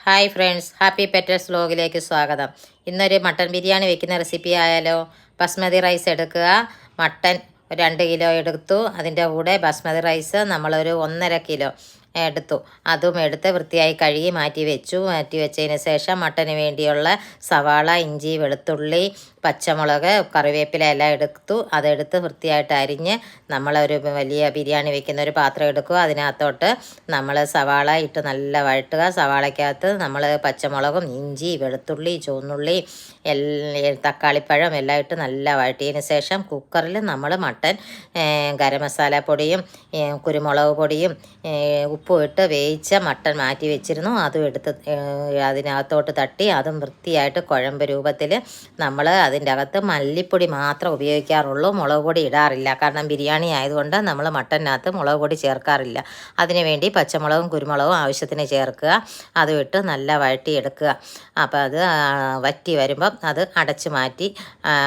Hi friends, happy petals വ്ലോഗിലേക്ക് സ്വാഗതം. ഇന്നൊരു mutton biryani വെക്കുന്ന റെസിപ്പി ആയാലോ. ബസ്മതി റൈസ് എടുക്കുക. മട്ടൻ 2 കിലോ എടുത്തു. അതിൻ്റെ കൂടെ ബസ്മതി റൈസ് നമ്മളൊരു 1.5 കിലോ എടുത്തു. അതും എടുത്ത് വൃത്തിയായി കഴുകി മാറ്റി വെച്ചതിന് ശേഷം മട്ടന് വേണ്ടിയുള്ള സവാള, ഇഞ്ചി, വെളുത്തുള്ളി, പച്ചമുളക്, കറിവേപ്പില എല്ലാം എടുത്തു. അതെടുത്ത് വൃത്തിയായിട്ട് അരിഞ്ഞ് നമ്മളൊരു വലിയ ബിരിയാണി വെക്കുന്ന ഒരു പാത്രം എടുക്കുക. അതിനകത്തോട്ട് നമ്മൾ സവാള ഇട്ട് നല്ല വഴട്ടുക. സവാളയ്ക്കകത്ത് നമ്മൾ പച്ചമുളകും, ഇഞ്ചി, വെളുത്തുള്ളി, ചുവന്നുള്ളി, തക്കാളിപ്പഴം എല്ലാം ഇട്ട് നല്ല വഴട്ടിയതിന് ശേഷം കുക്കറിൽ നമ്മൾ മട്ടൻ ഗരം മസാല പൊടിയും കുരുമുളക് പൊടിയും ഉപ്പും ഇട്ട് വേവിച്ച മട്ടൻ മാറ്റി വെച്ചിരുന്നു. അതും എടുത്ത് അതിനകത്തോട്ട് തട്ടി അതും വൃത്തിയായിട്ട് കുഴമ്പ് രൂപത്തിൽ നമ്മൾ അതിൻ്റെ അകത്ത് മല്ലിപ്പൊടി മാത്രം ഉപയോഗിക്കാറുള്ളൂ. മുളക് പൊടി ഇടാറില്ല. കാരണം ബിരിയാണി ആയതുകൊണ്ട് നമ്മൾ മട്ടനകത്ത് മുളക് പൊടി ചേർക്കാറില്ല. അതിനുവേണ്ടി പച്ചമുളകും കുരുമുളകും ആവശ്യത്തിന് ചേർക്കുക. അതും ഇട്ട് നല്ല വഴട്ടിയെടുക്കുക. അപ്പോൾ അത് വറ്റി വരുമ്പം അത് അടച്ച് മാറ്റി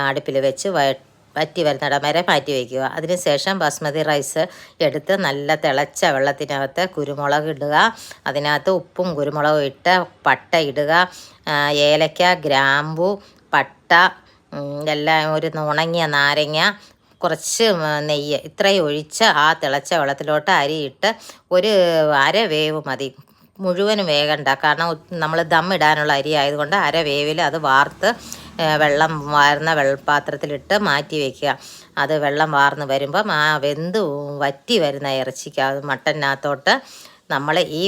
അടുപ്പിൽ വെച്ച് വറ്റി വരുന്നിടം വരെ മാറ്റി വയ്ക്കുക. അതിനുശേഷം ബസ്മതി റൈസ് എടുത്ത് നല്ല തിളച്ച വെള്ളത്തിനകത്ത് കുരുമുളക് ഇടുക. അതിനകത്ത് ഉപ്പും കുരുമുളകും ഇട്ട് പട്ട ഇടുക. ഏലക്ക, ഗ്രാമ്പു, പട്ട എല്ലാം, ഒരു ഉണങ്ങിയ നാരങ്ങ, കുറച്ച് നെയ്യ് ഇത്രയും ഒഴിച്ച് ആ തിളച്ച വെള്ളത്തിലോട്ട് അരിയിട്ട് ഒരു അര വേവ് മതി. മുഴുവനും വേകണ്ട. കാരണം നമ്മൾ ദം ഇടാനുള്ള അരി ആയതുകൊണ്ട് അര വേവിൽ അത് വാർത്ത് വെള്ളം വാർന്ന വെള്ളപ്പാത്രത്തിലിട്ട് മാറ്റി വയ്ക്കുക. അത് വെള്ളം വാർന്ന് വരുമ്പം ആ വെന്ത് വറ്റി വരുന്ന ഇറച്ചിക്ക് മട്ടനകത്തോട്ട് നമ്മൾ ഈ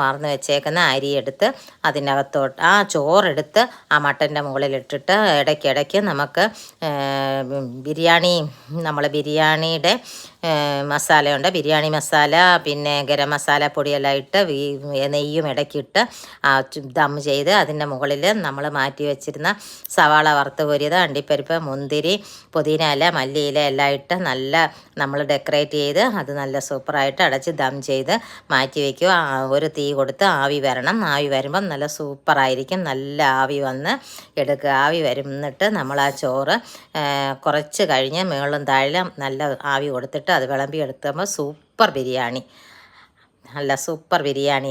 വാർന്ന് വെച്ചേക്കുന്ന അരിയെടുത്ത് അതിനകത്തോട്ട് ആ ചോറെടുത്ത് ആ മട്ടൻ്റെ മുകളിലിട്ടിട്ട് ഇടയ്ക്കിടയ്ക്ക് നമുക്ക് ബിരിയാണിയുടെ മസാലയുണ്ട്. ബിരിയാണി മസാല, പിന്നെ ഗരം മസാല പൊടിയെല്ലാം ഇട്ട് നെയ്യും ഇടയ്ക്കിട്ട് ദം ചെയ്ത് അതിൻ്റെ മുകളിൽ നമ്മൾ മാറ്റി വെച്ചിരുന്ന സവാള വറുത്ത് കോരിയത്, അണ്ടിപ്പരിപ്പ്, മുന്തിരി, പുതിന ഇല, മല്ലിയില എല്ലാം ഇട്ട് നല്ല നമ്മൾ ഡെക്കറേറ്റ് ചെയ്ത് അത് നല്ല സൂപ്പറായിട്ട് അടച്ച് ദം ചെയ്ത് മാറ്റി വയ്ക്കുക. ഒരു തീ കൊടുത്ത് ആവി വരണം. ആവി വരുമ്പം നല്ല സൂപ്പറായിരിക്കും. നല്ല ആവി വന്ന് എടുക്കുക. ആവി വരുന്നിട്ട് നമ്മൾ ആ ചോറ് കുറച്ച് കഴിഞ്ഞ് മുകളിലും താഴെ നല്ല ആവി കൊടുത്തിട്ട് അത് വിളമ്പി എടുക്കുമ്പോൾ സൂപ്പർ ബിരിയാണി, നല്ല സൂപ്പർ ബിരിയാണി.